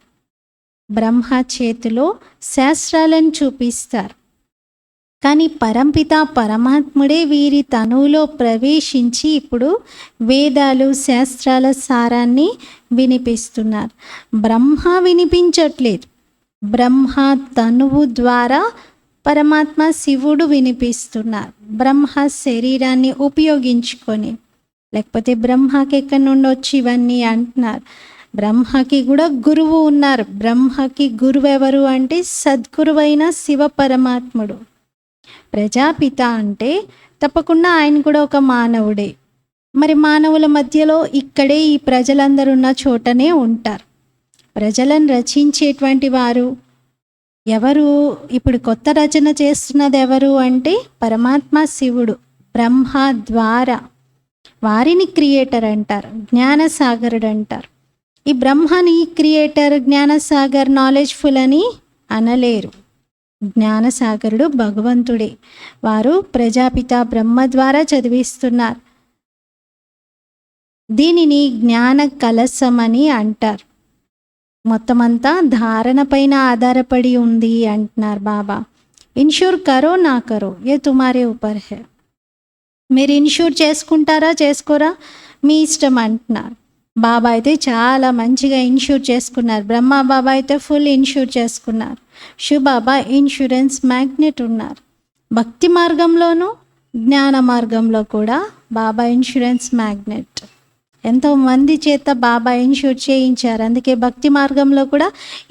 బ్రహ్మ చేతిలో శాస్త్రాలను చూపిస్తారు. కానీ పరంపిత పరమాత్ముడే వీరి తనువులో ప్రవేశించి ఇప్పుడు వేదాలు శాస్త్రాల సారాన్ని వినిపిస్తున్నారు. బ్రహ్మ వినిపించట్లేదు, బ్రహ్మ తనువు ద్వారా పరమాత్మ శివుడు వినిపిస్తున్నారు. బ్రహ్మ శరీరాన్ని ఉపయోగించుకొని, లేకపోతే బ్రహ్మకి ఎక్కడి నుండి వచ్చి ఇవన్నీ అంటున్నారు. బ్రహ్మకి కూడా గురువు ఉన్నారు. బ్రహ్మకి గురువు ఎవరు అంటే సద్గురువైన శివ పరమాత్ముడు. ప్రజాపిత అంటే తప్పకుండా ఆయన కూడా ఒక మానవుడే. మరి మానవుల మధ్యలో ఇక్కడే ఈ ప్రజలందరూ ఉన్న చోటనే ఉంటారు. ప్రజలను రచించేటువంటి వారు ఎవరు? ఇప్పుడు కొత్త రచన చేస్తున్నది ఎవరు అంటే పరమాత్మ శివుడు. బ్రహ్మ ద్వారా వారిని క్రియేటర్ అంటారు, జ్ఞానసాగరుడు అంటారు. ఈ బ్రహ్మని క్రియేటర్, జ్ఞానసాగర్, నాలెడ్జ్ఫుల్ అని అనలేరు. జ్ఞానసాగరుడు భగవంతుడే. వారు ప్రజాపిత బ్రహ్మ ద్వారా చదివిస్తున్నారు. దీనిని జ్ఞాన కలశం అని అంటారు. మొత్తం అంతా ధారణ పైన ఆధారపడి ఉంది అంటున్నారు బాబా. ఇన్షూర్ కరో నా కరో ఏ తుమారే ఊపర్ హై. మీరు ఇన్షూర్ చేసుకుంటారా చేసుకోరా మీ ఇష్టం అంటున్నారు. బాబా అయితే చాలా మంచిగా ఇన్షూర్ చేసుకున్నారు. బ్రహ్మ బాబా అయితే ఫుల్ ఇన్షూర్ చేసుకున్నారు. శివబాబా ఇన్సూరెన్స్ మ్యాగ్నెట్ ఉన్నారు. భక్తి మార్గంలోనూ జ్ఞాన మార్గంలో కూడా బాబా ఇన్సూరెన్స్ మ్యాగ్నెట్. ఎంతోమంది చేత బాబా ఇన్షూర్ చేయించారు. అందుకే భక్తి మార్గంలో కూడా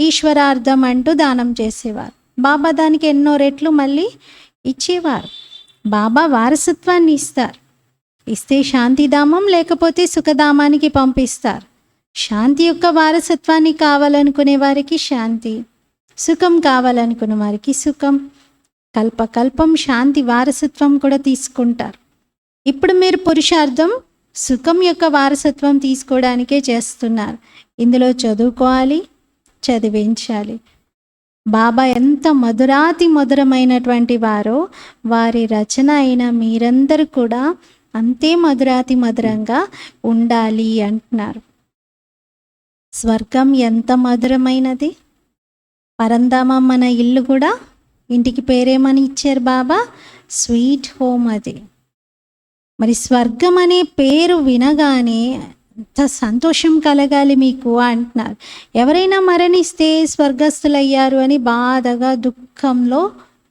ఈశ్వరార్థం అంటూ దానం చేసేవారు. బాబా దానికి ఎన్నో రెట్లు మళ్ళీ ఇచ్చేవారు. బాబా వారసత్వాన్ని ఇస్తారు. ఇస్తే శాంతిధామం, లేకపోతే సుఖధామానికి పంపిస్తారు. శాంతి యొక్క వారసత్వాన్ని కావాలనుకునే వారికి శాంతి, సుఖం కావాలనుకున్న వారికి సుఖం. కల్పకల్పం శాంతి వారసత్వం కూడా తీసుకుంటారు. ఇప్పుడు మీరు పురుషార్థం సుఖం యొక్క వారసత్వం తీసుకోవడానికే చేస్తున్నారు. ఇందులో చదువుకోవాలి, చదివించాలి. బాబా ఎంత మధురాతి మధురమైనటువంటి వారో, వారి రచన అయిన మీరందరూ కూడా అంతే మధురాతి మధురంగా ఉండాలి అంటున్నారు. స్వర్గం ఎంత మధురమైనది. పరంధామం మన ఇల్లు కూడా, ఇంటికి పేరేమని ఇచ్చారు బాబా? Sweet home. అది మరి స్వర్గం అనే పేరు వినగానే ఎంత సంతోషం కలగాలి మీకు అంటున్నారు. ఎవరైనా మరణిస్తే స్వర్గస్థులయ్యారు అని బాధగా దుఃఖంలో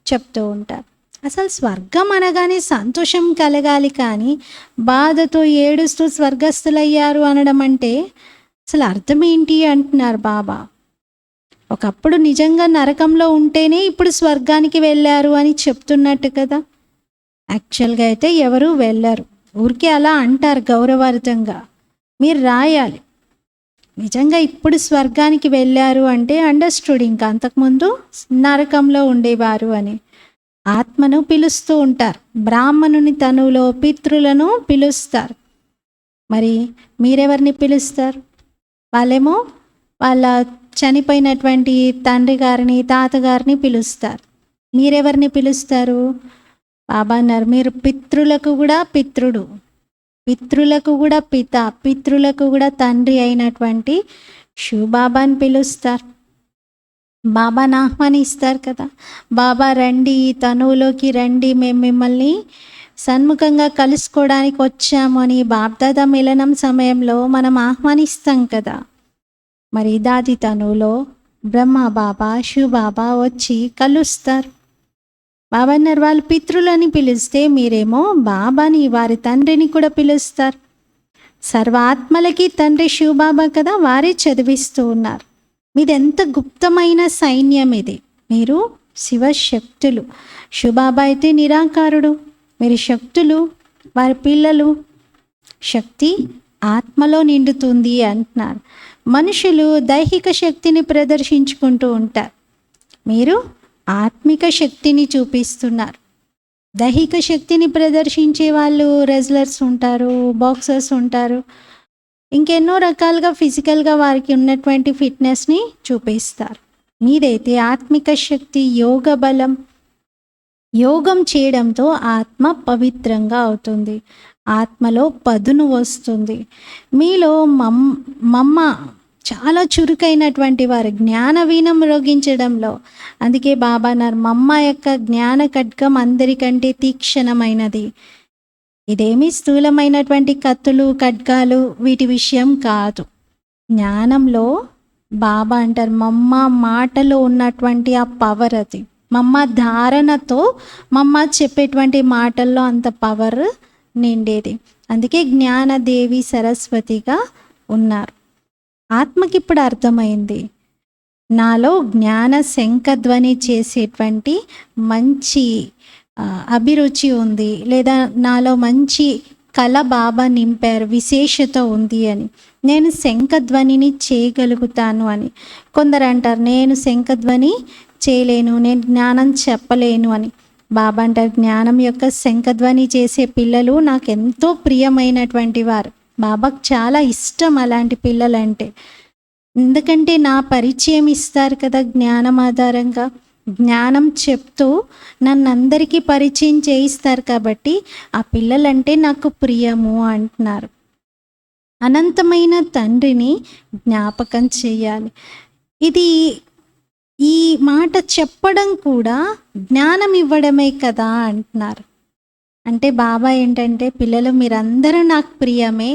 చెప్తూ ఉంటారు. అసలు స్వర్గం అనగానే సంతోషం కలగాలి, కానీ బాధతో ఏడుస్తూ స్వర్గస్థులయ్యారు అనడం అంటే అసలు అర్థం ఏంటి అంటున్నారు బాబా. ఒకప్పుడు నిజంగా నరకంలో ఉంటేనే ఇప్పుడు స్వర్గానికి వెళ్ళారు అని చెప్తున్నట్టు కదా. యాక్చువల్గా అయితే ఎవరు వెళ్ళరు, ఊరికే అలా అంటారు గౌరవార్థంగా. మీరు రాయాలి, నిజంగా ఇప్పుడు స్వర్గానికి వెళ్ళారు అంటే అండర్స్టూడ్, ఇంకా అంతకుముందు నరకంలో ఉండేవారు అని. ఆత్మను పిలుస్తూ ఉంటారు. బ్రాహ్మణుని తనువులో పితృలను పిలుస్తారు. మరి మీరెవరిని పిలుస్తారు? వాళ్ళేమో వాళ్ళ చనిపోయినటువంటి తండ్రి గారిని, తాతగారిని పిలుస్తారు. మీరెవరిని పిలుస్తారు? బాబా అన్నారు, మీరు పితృలకు కూడా పితృడు, పితృలకు కూడా పిత, పితృలకు కూడా తండ్రి అయినటువంటి శివబాబాని పిలుస్తారు. బాబాని ఆహ్వానిస్తారు కదా. బాబా రండి, ఈ తనువులోకి రండి, మేము మిమ్మల్ని సన్ముఖంగా కలుసుకోవడానికి వచ్చాము అని బాప్దాదా మిలనం సమయంలో మనం ఆహ్వానిస్తాం కదా. మరి దాది తనువులో బ్రహ్మ బాబా, శివబాబా వచ్చి కలుస్తారు. బాబా అన్నారు, వాళ్ళు పితృలని పిలిస్తే మీరేమో బాబాని, వారి తండ్రిని కూడా పిలుస్తారు. సర్వాత్మలకి తండ్రి శివబాబా కదా, వారే చదివిస్తూ ఉన్నారు. మీది ఎంత గుప్తమైన సైన్యం ఇది. మీరు శివశక్తులు. శివబాబా అయితే నిరాకారుడు, మీరు శక్తులు, వారి పిల్లలు. శక్తి ఆత్మలో నిండుతుంది అంటున్నారు. మనుషులు దైహిక శక్తిని ప్రదర్శించుకుంటూ ఉంటారు, మీరు ఆత్మిక శక్తిని చూపిస్తున్నారు. దైహిక శక్తిని ప్రదర్శించే వాళ్ళు రెజ్లర్స్ ఉంటారు, బాక్సర్స్ ఉంటారు, ఇంకెన్నో రకాలుగా ఫిజికల్గా వారికి ఉన్నటువంటి ఫిట్నెస్ని చూపిస్తారు. మీదైతే ఆత్మిక శక్తి, యోగ బలం. యోగం చేయడంతో ఆత్మ పవిత్రంగా అవుతుంది, ఆత్మలో పదును వస్తుంది. మీలో మమ్మ చాలా చురుకైనటువంటి వారు, జ్ఞాన వీణం మ్రోగించడంలో. అందుకే బాబా అన్నారు, మమ్మ యొక్క జ్ఞాన ఖడ్గం అందరికంటే తీక్షణమైనది. ఇదేమీ స్థూలమైనటువంటి కత్తులు, ఖడ్గాలు వీటి విషయం కాదు. జ్ఞానంలో బాబా అంటారు, మమ్మ మాటలో ఉన్నటువంటి ఆ పవర్ అది. మమ్మ ధారణతో, మమ్మ చెప్పేటువంటి మాటల్లో అంత పవర్ నిండేది. అందుకే జ్ఞానదేవి సరస్వతిగా ఉన్నారు. ఆత్మకి ఇప్పుడు అర్థమైంది, నాలో జ్ఞాన శంఖధ్వని చేసేటువంటి మంచి అభిరుచి ఉంది, లేదా నాలో మంచి కళ బాబా నింపారు, విశేషత ఉంది అని. నేను శంఖధ్వనిని చేయగలుగుతాను అని. కొందరు అంటారు, నేను శంఖధ్వని చేయలేను, నేను జ్ఞానం చెప్పలేను అని. బాబా అంటారు, జ్ఞానం యొక్క శంఖధ్వని చేసే పిల్లలు నాకు ఎంతో ప్రియమైనటువంటి వారు. బాబాకు చాలా ఇష్టం అలాంటి పిల్లలంటే. ఎందుకంటే నా పరిచయం ఇస్తారు కదా జ్ఞానం ఆధారంగా, జ్ఞానం చెప్తూ నన్ను అందరికీ పరిచయం చేయిస్తారు కాబట్టి ఆ పిల్లలంటే నాకు ప్రియము అంటున్నారు. అనంతమైన తండ్రిని జ్ఞాపకం చేయాలి. ఇది ఈ మాట చెప్పడం కూడా జ్ఞానం ఇవ్వడమే కదా అంటున్నారు. అంటే బాబా ఏంటంటే, పిల్లలు మీరందరూ నాకు ప్రియమే,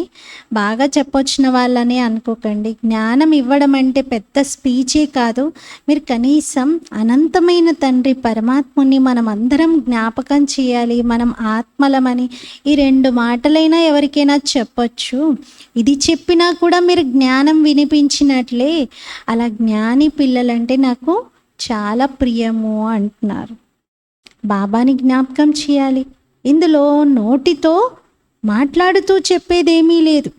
బాగా చెప్పొచ్చిన వాళ్ళని అనుకోకండి. జ్ఞానం ఇవ్వడం అంటే పెద్ద స్పీచే కాదు. మీరు కనీసం అనంతమైన తండ్రి పరమాత్ముని మనం అందరం జ్ఞాపకం చేయాలి, మనం ఆత్మలమని. ఈ 2 మాటలైనా ఎవరికైనా చెప్పొచ్చు. ఇది చెప్పినా కూడా మీరు జ్ఞానం వినిపించినట్లే. అలా జ్ఞాని పిల్లలంటే నాకు చాలా ప్రియము అంటున్నారు. బాబాని జ్ఞాపకం చేయాలి. ఇందులో నోటితో మాట్లాడుతూ చెప్పేదేమీ లేదు.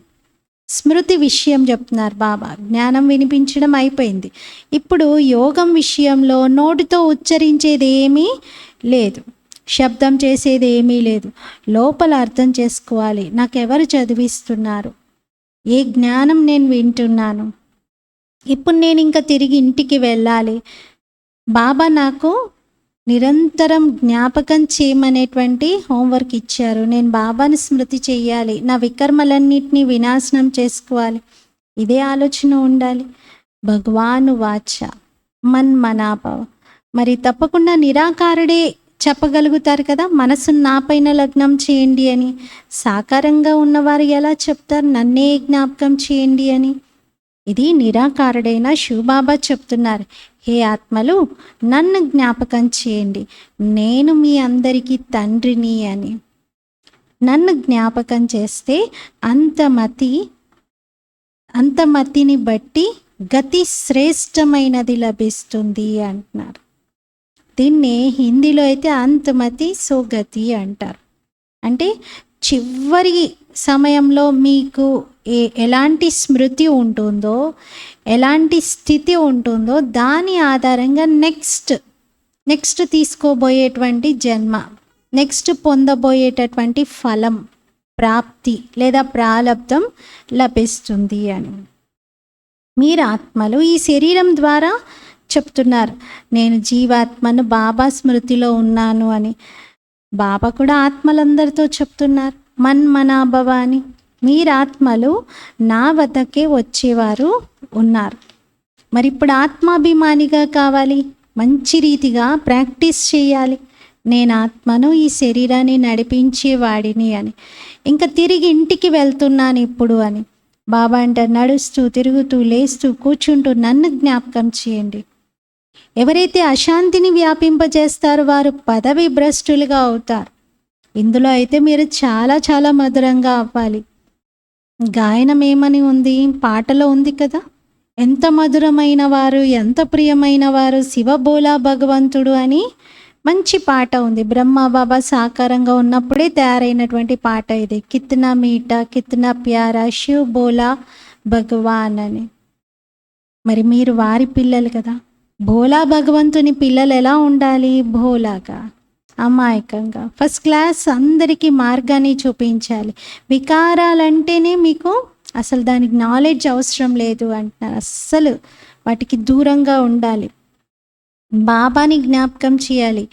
స్మృతి విషయం చెప్తున్నారు బాబా. జ్ఞానం వినిపించడం అయిపోయింది. ఇప్పుడు యోగం విషయంలో నోటితో ఉచ్చరించేది ఏమీ లేదు, శబ్దం చేసేది ఏమీ లేదు. లోపల అర్థం చేసుకోవాలి, నాకెవరు చదివిస్తున్నారు, ఏ జ్ఞానం నేను వింటున్నాను. ఇప్పుడు నేను ఇంకా తిరిగి ఇంటికి వెళ్ళాలి. బాబా నాకు నిరంతరం జ్ఞాపకం చేయమనేటువంటి హోంవర్క్ ఇచ్చారు. నేను బాబాని స్మృతి చేయాలి, నా వికర్మలన్నింటినీ వినాశనం చేసుకోవాలి. ఇదే ఆలోచన ఉండాలి. భగవాను వాచ మన్మనాభవ. మరి తప్పకుండా నిరాకారుడే చెప్పగలుగుతారు కదా, మనసును నాపైన లగ్నం చేయండి అని. సాకారంగా ఉన్నవారు ఎలా చెప్తారు నన్నే జ్ఞాపకం చేయండి అని? ఇది నిరాకారుడైన శివబాబా చెప్తున్నారు, హే ఆత్మలు నన్ను జ్ఞాపకం చేయండి, నేను మీ అందరికీ తండ్రిని అని. నన్ను జ్ఞాపకం చేస్తే అంతమతిని బట్టి గతి శ్రేష్టమైనది లభిస్తుంది అంటున్నారు. దీన్ని హిందీలో అయితే అంతమతి సోగతి అంటారు. అంటే చివరి సమయంలో మీకు ఎలాంటి స్మృతి ఉంటుందో, ఎలాంటి స్థితి ఉంటుందో దాని ఆధారంగా నెక్స్ట్ తీసుకోబోయేటువంటి జన్మ, నెక్స్ట్ పొందబోయేటటువంటి ఫలం, ప్రాప్తి లేదా ప్రాలబ్ధం లభిస్తుంది అని. మీరు ఆత్మలు ఈ శరీరం ద్వారా చెప్తున్నారు, నేను జీవాత్మను, బాబా స్మృతిలో ఉన్నాను అని. బాబా కూడా ఆత్మలందరితో చెప్తున్నారు మన్మనాభవ అని. మీరు ఆత్మలు నా వద్దకే వచ్చేవారు ఉన్నారు. మరి ఇప్పుడు ఆత్మాభిమానిగా కావాలి, మంచి రీతిగా ప్రాక్టీస్ చేయాలి. నేను ఆత్మను, ఈ శరీరాన్ని నడిపించేవాడిని అని. ఇంకా తిరిగి ఇంటికి వెళ్తున్నాను ఇప్పుడు అని. బాబా అంటారు, నడుస్తూ తిరుగుతూ లేస్తూ కూర్చుంటూ నన్ను జ్ఞాపకం చేయండి. ఎవరైతే అశాంతిని వ్యాపింపజేస్తారో వారు పదవి భ్రష్టులుగా అవుతారు. ఇందులో అయితే మీరు చాలా చాలా మధురంగా అవ్వాలి. గాయనం ఏమని ఉంది? పాటలో ఉంది కదా! ఎంత మధురమైన వారు, ఎంత ప్రియమైన వారు శివబోలా భగవంతుడు అని మంచి పాట ఉంది. బ్రహ్మ బాబా సాకారంగా ఉన్నప్పుడే తయారైనటువంటి పాట ఇది. కిత్నా మీఠా కిత్నా ప్యారా శివ్ బోలా భగవాన్ అని. మరి మీరు వారి పిల్లలు కదా! భోలా భగవంతుని పిల్లలు ఎలా ఉండాలి? భోలాగా, అమాయకంగా, ఫస్ట్ క్లాస్, అందరికీ మార్గాన్ని చూపించాలి. వికారాలంటేనే మీకు అసలు దానికి నాలెడ్జ్ అవసరం లేదు అంటున్నారు. అస్సలు వాటికి దూరంగా ఉండాలి. బాబాని జ్ఞాపకం చేయాలి,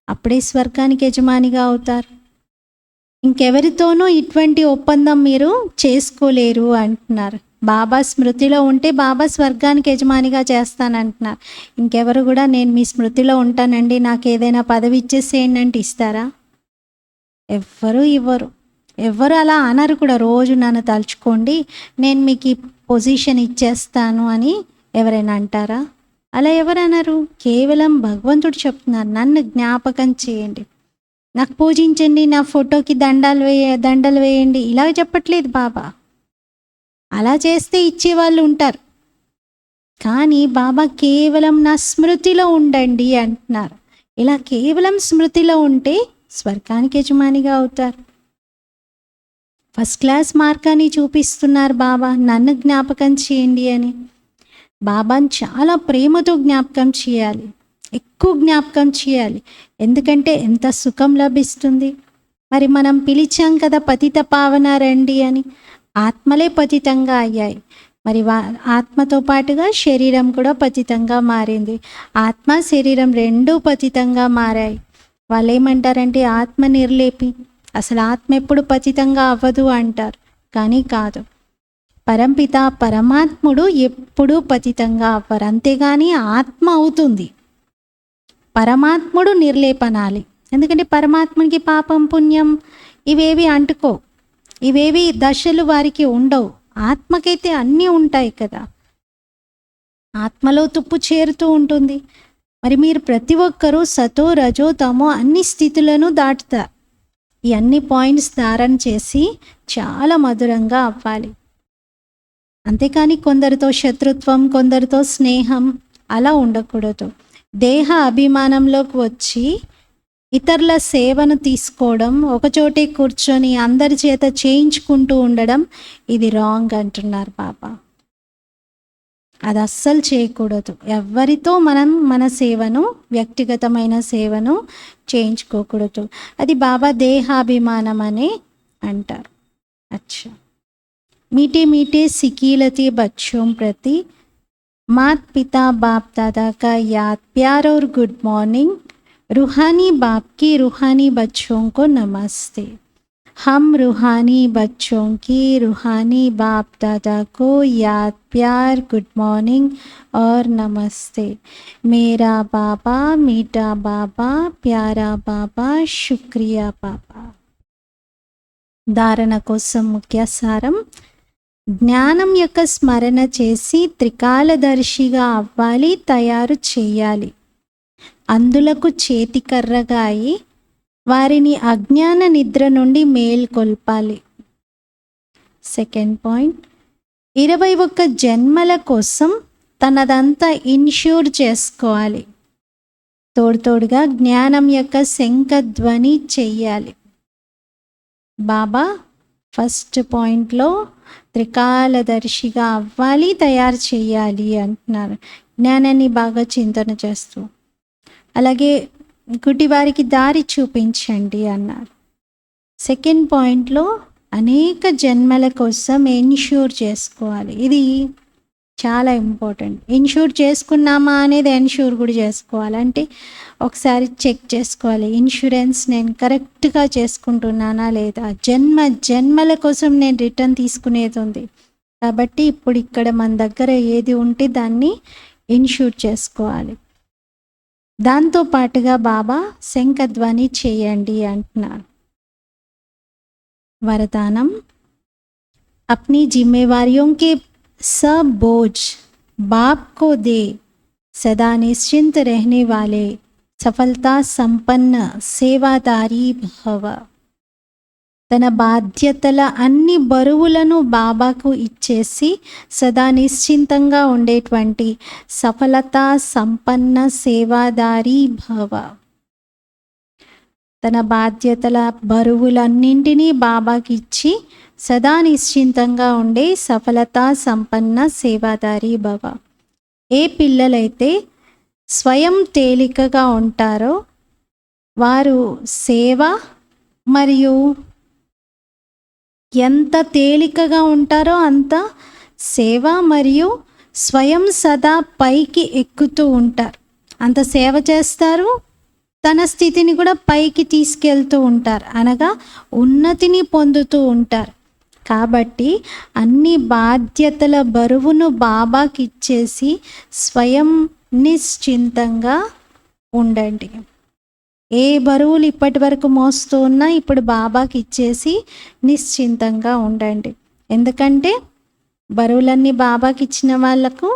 అప్పుడే స్వర్గానికి యజమానిగా అవుతారు. ఇంకెవరితోనూ ఇటువంటి ఒప్పందం మీరు చేసుకోలేరు అంటున్నారు. బాబా స్మృతిలో ఉంటే బాబా స్వర్గానికి యజమానిగా చేస్తానంటున్నారు. ఇంకెవరు కూడా నేను మీ స్మృతిలో ఉంటానండి, నాకు ఏదైనా పదవి ఇచ్చేసేయండి అంటే ఇస్తారా? ఎవ్వరూ ఇవ్వరు. ఎవ్వరు అలా అనరు కూడా. రోజు నన్ను తలుచుకోండి, నేను మీకు ఈ పొజిషన్ ఇచ్చేస్తాను అని ఎవరైనా అంటారా? అలా ఎవరన్నారు? కేవలం భగవంతుడు చెప్తున్నారు, నన్ను జ్ఞాపకం చేయండి, నాకు పూజించండి, నా ఫోటోకి దండలు వేయండి, ఇలా చెప్పట్లేదు బాబా. అలా చేస్తే ఇచ్చేవాళ్ళు ఉంటారు, కానీ బాబా కేవలం నా స్మృతిలో ఉండండి అంటున్నారు. ఇలా కేవలం స్మృతిలో ఉంటే స్వర్గానికి యజమానిగా అవుతారు. ఫస్ట్ క్లాస్ మార్గాన్ని చూపిస్తున్నారు బాబా, నన్ను జ్ఞాపకం చేయండి అని. బాబాని చాలా ప్రేమతో జ్ఞాపకం చేయాలి, ఎక్కువ జ్ఞాపకం చేయాలి. ఎందుకంటే ఎంత సుఖం లభిస్తుంది. మరి మనం పిలిచాం కదా పతిత పావన రండి అని, ఆత్మలే పతితంగా అయ్యాయి. మరి ఆత్మతో పాటుగా శరీరం కూడా పతితంగా మారింది. ఆత్మ శరీరం రెండూ పతితంగా మారాయి. వాళ్ళు ఏమంటారంటే ఆత్మ నిర్లేపి, అసలు ఆత్మ ఎప్పుడు పతితంగా అవ్వదు అంటారు, కానీ కాదు. పరంపిత పరమాత్ముడు ఎప్పుడూ పతితంగా అవ్వరు, అంతేగాని ఆత్మ అవుతుంది. పరమాత్ముడు నిర్లేపనాలి, ఎందుకంటే పరమాత్మకి పాపం పుణ్యం ఇవేవి అంటుకో, ఇవేవి దశలు వారికి ఉండవు. ఆత్మకైతే అన్నీ ఉంటాయి కదా, ఆత్మలో తుప్పు చేరుతూ ఉంటుంది. మరి మీరు ప్రతి ఒక్కరూ సతో రజో తమో అన్ని స్థితులను దాటుతారు. ఈ అన్ని పాయింట్స్ ధారణ చేసి చాలా మధురంగా అవ్వాలి. అంతేకాని కొందరితో శత్రుత్వం, కొందరితో స్నేహం అలా ఉండకూడదు. దేహ అభిమానంలోకి వచ్చి ఇతరుల సేవను తీసుకోవడం, ఒకచోటే కూర్చొని అందరి చేత చేయించుకుంటూ ఉండడం, ఇది రాంగ్ అంటున్నారు బాబా. అది అస్సలు చేయకూడదు. ఎవరితో మనం మన సేవను, వ్యక్తిగతమైన సేవను చేయించుకోకూడదు. అది బాబా దేహాభిమానం అని అంటారు. అచ్చా, मीठे मीठे सिकीलते बच्चों प्रति मात पिता बाप दादा का याद प्यार और गुड मॉर्निंग. रूहानी बाप की रूहानी बच्चों को नमस्ते. हम रूहानी बच्चों की रूहानी बाप दादा को याद प्यार गुड मॉर्निंग और नमस्ते. मेरा बाबा मीठा बाबा प्यारा बाबा शुक्रिया बाबा. धारणा కోసం ముఖ్య సారం, జ్ఞానం యొక్క స్మరణ చేసి త్రికాలదర్శిగా అవ్వాలి, తయారు చేయాలి. అందులకు చేతికర్రగా అయి వారిని అజ్ఞాన నిద్ర నుండి మేల్కొల్పాలి. సెకండ్ పాయింట్, 21 జన్మల కోసం తనదంతా ఇన్ష్యూర్ చేసుకోవాలి. తోడుగా జ్ఞానం యొక్క శంఖధ్వని చెయ్యాలి. బాబా ఫస్ట్ పాయింట్లో త్రికాలదర్శిగా అవ్వాలి, తయారు చేయాలి అంటున్నారు. జ్ఞానాన్ని బాగా చింతన చేస్తూ, అలాగే గుడ్డివారికి దారి చూపించండి అన్నారు. సెకండ్ పాయింట్లో అనేక జన్మల కోసం ఎన్ష్యూర్ చేసుకోవాలి. ఇది చాలా ఇంపార్టెంట్. ఇన్ష్యూర్ చేసుకున్నామా అనేది ఎన్ష్యూర్ కూడా చేసుకోవాలి. అంటే ఒకసారి చెక్ చేసుకోవాలి, ఇన్సూరెన్స్ నేను కరెక్ట్గా చేసుకుంటున్నానా లేదా. జన్మల కోసం నేను రిటర్న్ తీసుకునేది ఉంది కాబట్టి ఇప్పుడు ఇక్కడ మన దగ్గర ఏది ఉంటే దాన్ని ఇన్ష్యూర్ చేసుకోవాలి. దాంతో పాటుగా బాబా శంఖధ్వని చేయండి అంటున్నారు. वरदानम, अपनी जिम्मेवारियों के सब बोझ बाप को दे, सदा निश्चिंत रहने वाले सफलता संपन्न सेवादारी भव. తన బాధ్యతల అన్ని బరువులను బాబాకు ఇచ్చేసి సదా నిశ్చింతంగా ఉండేటువంటి సఫలతా సంపన్న సేవాదారి భవ. తన బాధ్యతల బరువులన్నింటినీ బాబాకి ఇచ్చి సదా నిశ్చింతంగా ఉండే సఫలతా సంపన్న సేవాదారి భవ. ఏ పిల్లలైతే స్వయం తేలికగా ఉంటారో వారు సేవ మరియు ఎంత తేలికగా ఉంటారో అంత సేవ మరియు స్వయం సదా పైకి ఎక్కుతూ ఉంటారు. అంత సేవ చేస్తారు, తన స్థితిని కూడా పైకి తీసుకెళ్తూ ఉంటారు, అనగా ఉన్నతిని పొందుతూ ఉంటారు. కాబట్టి అన్ని బాధ్యతల బరువును బాబాకి ఇచ్చేసి స్వయం నిశ్చింతంగా ఉండండి. ఏ బరువులు ఇప్పటి వరకు మోస్తూ ఉన్నా ఇప్పుడు బాబాకి ఇచ్చేసి నిశ్చింతంగా ఉండండి. ఎందుకంటే బరువులన్నీ బాబాకి ఇచ్చిన వాళ్ళకు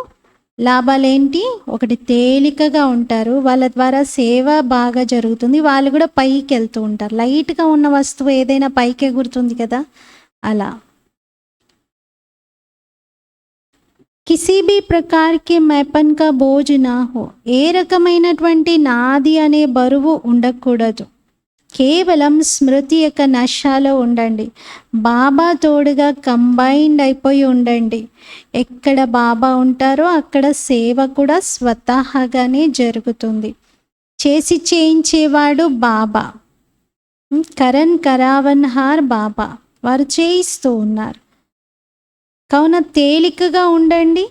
లాభాలేంటి? ఒకటి, తేలికగా ఉంటారు, వాళ్ళ ద్వారా సేవ బాగా జరుగుతుంది, వాళ్ళు కూడా పైకి వెళ్తూ ఉంటారు. లైట్గా ఉన్న వస్తువు ఏదైనా పైకి ఎగురుతుంది కదా, అలా. కిసీ భీ ప్రకార్ కే మైపన్ కా బోజ్ నా హో. ఏ రకమైనటువంటి నాది అనే బరువు ఉండకూడదు. కేవలం స్మృతి యొక్క నశాలో ఉండండి. బాబా తోడుగా కంబైన్డ్ అయిపోయి ఉండండి. ఎక్కడ బాబా ఉంటారో అక్కడ సేవ కూడా స్వతహాగానే జరుగుతుంది. చేసి చేయించేవాడు బాబా. కరణ్ కరావన్హార్ బాబా, వారు చేయిస్తూ ఉన్నారు. కావున తేలికగా ఉండండి,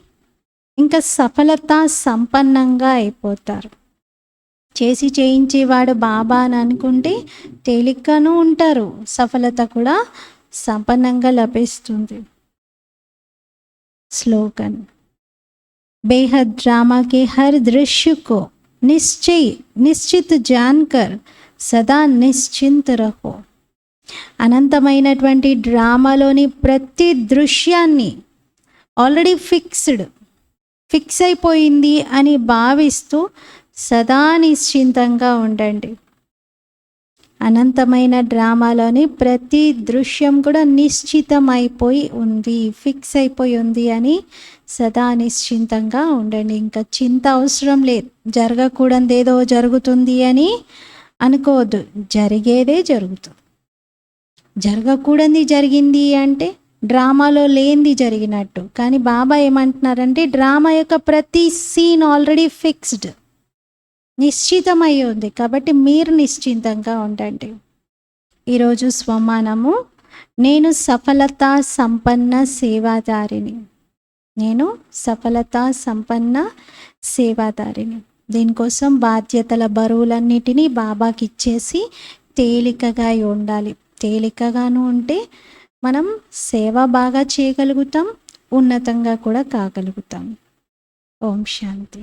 ఇంకా సఫలత సంపన్నంగా అయిపోతారు. చేసి చేయించేవాడు బాబా అని అనుకుంటే తేలికగాను ఉంటారు, సఫలత కూడా సంపన్నంగా లభిస్తుంది. స్లోగన్. बेहद ड्रामा के हर दृश्य को निश्चित जानकर సదా నిశ్చింత రహో. అనంతమైనటువంటి డ్రామాలోని ప్రతి దృశ్యాన్ని ఆల్రెడీ ఫిక్స్ అయిపోయింది అని భావిస్తూ సదా నిశ్చింతంగా ఉండండి. అనంతమైన డ్రామాలోని ప్రతి దృశ్యం కూడా నిశ్చితమైపోయి ఉంది, ఫిక్స్ అయిపోయి ఉంది అని సదా నిశ్చింతంగా ఉండండి. ఇంకా చింత అవసరం లేదు. జరగకూడదు ఏదో జరుగుతుంది అని అనుకోవద్దు, జరిగేదే జరుగుతుంది. జరగకూడదు జరిగింది అంటే డ్రామాలో లేనిది జరిగినట్టు. కానీ బాబా ఏమంటున్నారంటే డ్రామా యొక్క ప్రతి సీన్ ఆల్రెడీ ఫిక్స్డ్, నిశ్చితమై ఉంది. కాబట్టి మీరు నిశ్చింతంగా ఉండండి. ఈరోజు స్వమానము. నేను సఫలతా సంపన్న సేవాదారిని. నేను సఫలతా సంపన్న సేవాదారిని. దీనికోసం బాధ్యతల బరువులన్నిటినీ బాబాకి ఇచ్చేసి తేలికగా ఉండాలి. తేలికగాను ఉంటే మనం సేవ బాగా చేయగలుగుతాం, ఉన్నతంగా కూడా కాగలుగుతాం. ఓం శాంతి.